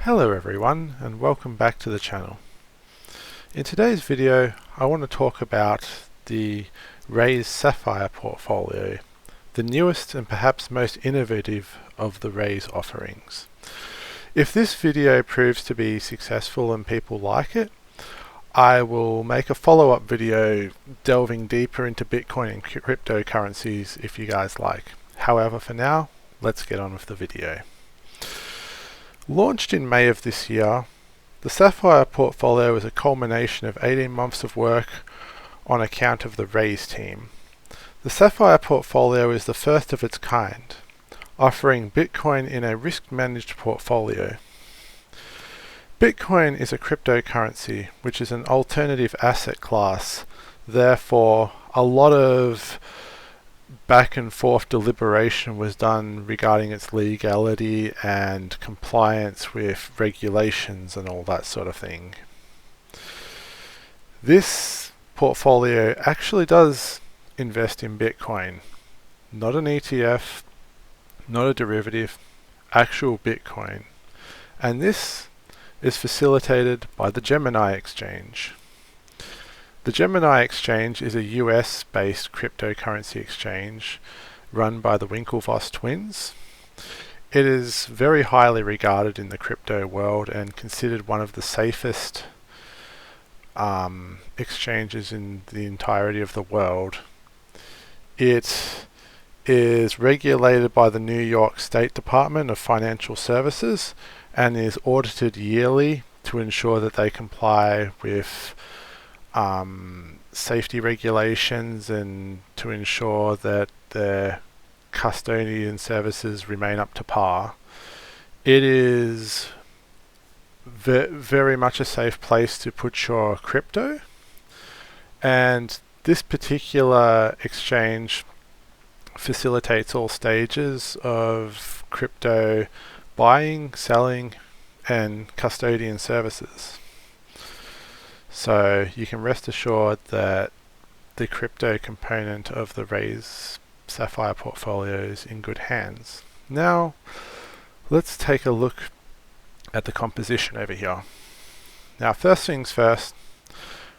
Hello everyone and welcome back to the channel. In today's video I want to talk about the Raiz Sapphire portfolio, the newest and perhaps most innovative of the Raiz offerings. If this video proves to be successful and people like it, I will make a follow-up video delving deeper into Bitcoin and cryptocurrencies if you guys like. However, for now, let's get on with the video. Launched in May of this year, the Sapphire portfolio is a culmination of 18 months of work on account of the Raiz team. The Sapphire portfolio is the first of its kind, offering Bitcoin in a risk-managed portfolio. Bitcoin is a cryptocurrency, which is an alternative asset class. Therefore, a lot of back and forth deliberation was done regarding its legality and compliance with regulations and all that sort of thing. This portfolio actually does invest in Bitcoin, not an ETF, not a derivative, actual Bitcoin. And this is facilitated by the Gemini exchange. The Gemini exchange is a US-based cryptocurrency exchange run by the Winklevoss twins. It is very highly regarded in the crypto world and considered one of the safest exchanges in the entirety of the world. It is regulated by the New York State Department of Financial Services and is audited yearly to ensure that they comply with safety regulations and to ensure that their custodian services remain up to par. It is very much a safe place to put your crypto, and this particular exchange facilitates all stages of crypto buying, selling, and custodian services. So you can rest assured that the crypto component of the Raiz Sapphire portfolio is in good hands. Now, let's take a look at the composition over here. Now, first things first,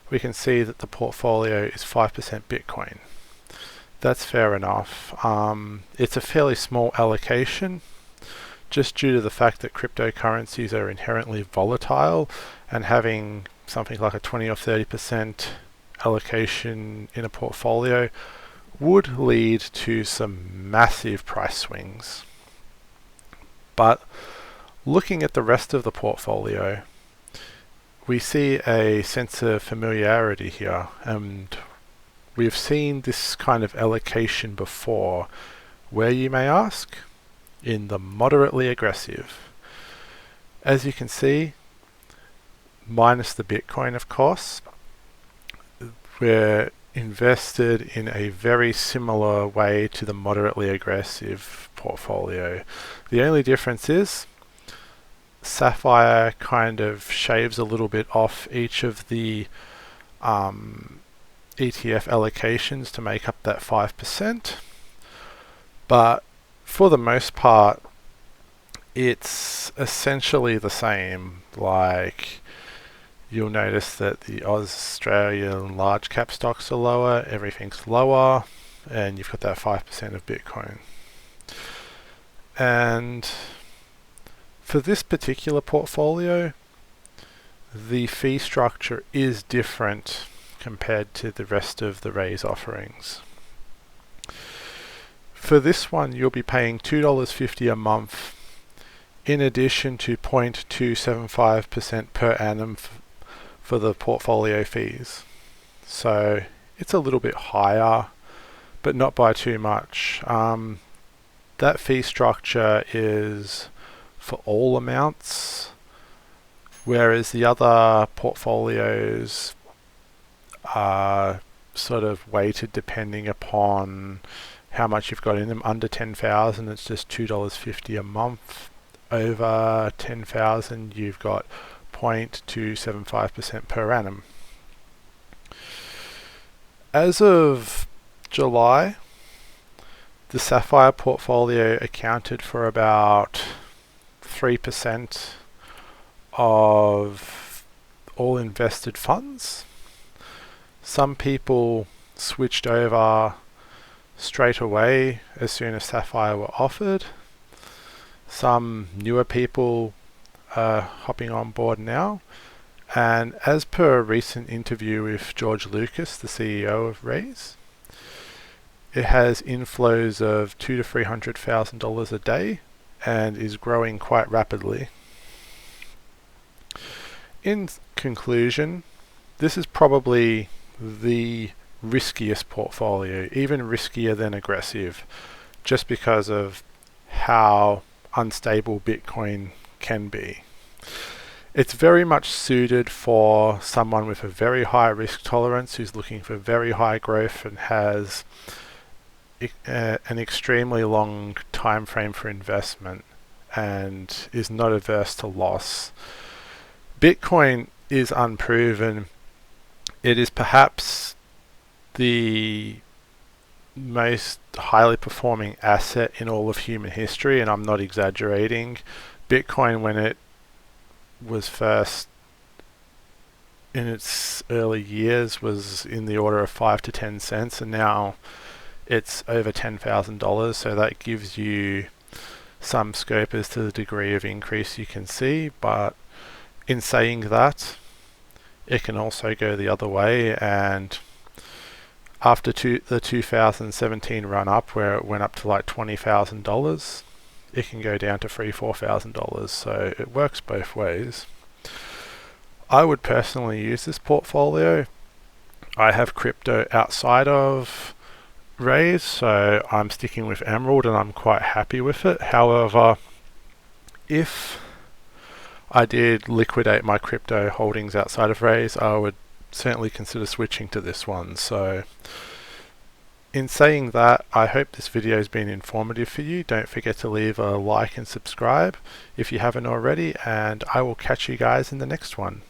we can see that the portfolio is 5% Bitcoin. That's fair enough. It's a fairly small allocation, just due to the fact that cryptocurrencies are inherently volatile, and having something like a 20 or 30% allocation in a portfolio would lead to some massive price swings. But looking at the rest of the portfolio, we see a sense of familiarity here, and we've seen this kind of allocation before. Where, you may ask? In the moderately aggressive. As you can see, minus the Bitcoin, of course, we're invested in a very similar way to the moderately aggressive portfolio. The only difference is Sapphire kind of shaves a little bit off each of the ETF allocations to make up that 5%, but for the most part it's essentially the same. Like, you'll notice that the Australian large cap stocks are lower, everything's lower, and you've got that 5% of Bitcoin. And for this particular portfolio, the fee structure is different compared to the rest of the Raiz offerings. For this one, you'll be paying $2.50 a month in addition to 0.275% per annum for the portfolio fees. So it's a little bit higher, but not by too much. That fee structure is for all amounts, whereas the other portfolios are sort of weighted depending upon how much you've got in them. Under 10,000, it's just $2.50 a month. Over 10,000, you've got 0.275% per annum. As of July, the Sapphire portfolio accounted for about 3% of all invested funds. Some people switched over straight away as soon as Sapphire were offered. Some newer people are hopping on board now. And as per a recent interview with George Lucas, the CEO of Raiz, it has inflows of $200,000 to $300,000 a day and is growing quite rapidly. In conclusion, this is probably the riskiest portfolio, even riskier than aggressive, just because of how unstable Bitcoin can be. It's very much suited for someone with a very high risk tolerance who's looking for very high growth and has an extremely long time frame for investment and is not averse to loss. Bitcoin is unproven. It is perhaps the most highly performing asset in all of human history, and I'm not exaggerating. Bitcoin, when it was first in its early years, was in the order of 5 to 10 cents, and now it's over $10,000, so that gives you some scope as to the degree of increase you can see. But in saying that, it can also go the other way, and after the 2017 run up, where it went up to like $20,000, it can go down to $3,000-$4,000, so it works both ways. I would personally use this portfolio. I have crypto outside of Raiz, so I'm sticking with Emerald and I'm quite happy with it. However, if I did liquidate my crypto holdings outside of Raiz, I would certainly consider switching to this one. So in saying that, I hope this video has been informative for you. Don't forget to leave a like and subscribe if you haven't already, and I will catch you guys in the next one.